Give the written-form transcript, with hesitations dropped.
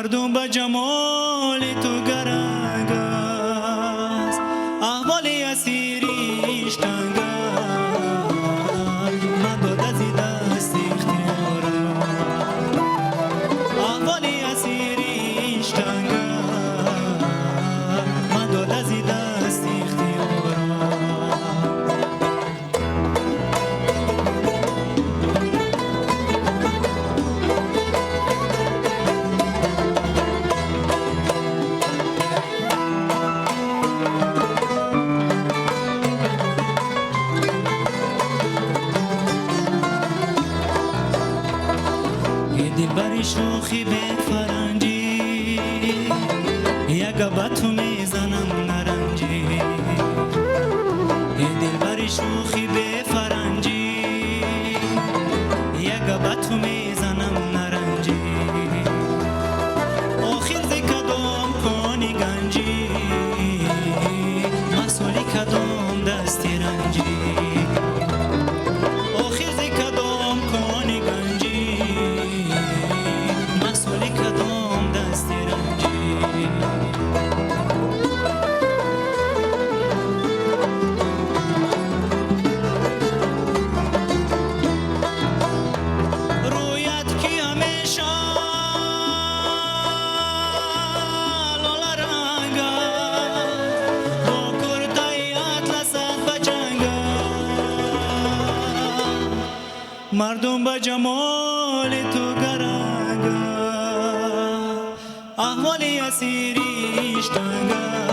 مردم به جمال تو گرنگ است، احوال اسیریش تنگ است، من داده زی دست اختیارم. احوال اسیریش تنگ است، من داده زی دست اختیارم. دلبری شوخی به فرنجی، یک به تو میزنم نرنجی. دلبری شوخی به فرنجی، یک به تو میزنم نرنجی. آخر ز کدام کنی گنجی، مسئولی کدام دستی رنجی. آخر ز کدام کنی گنجی، مسئولی کدام دستی رنجی. رویت کی همیشه لاله رنگ با کرتای اطلست بجنگ. مردم به جمال تو گرنگ است، احوال اسیریش تنگ است.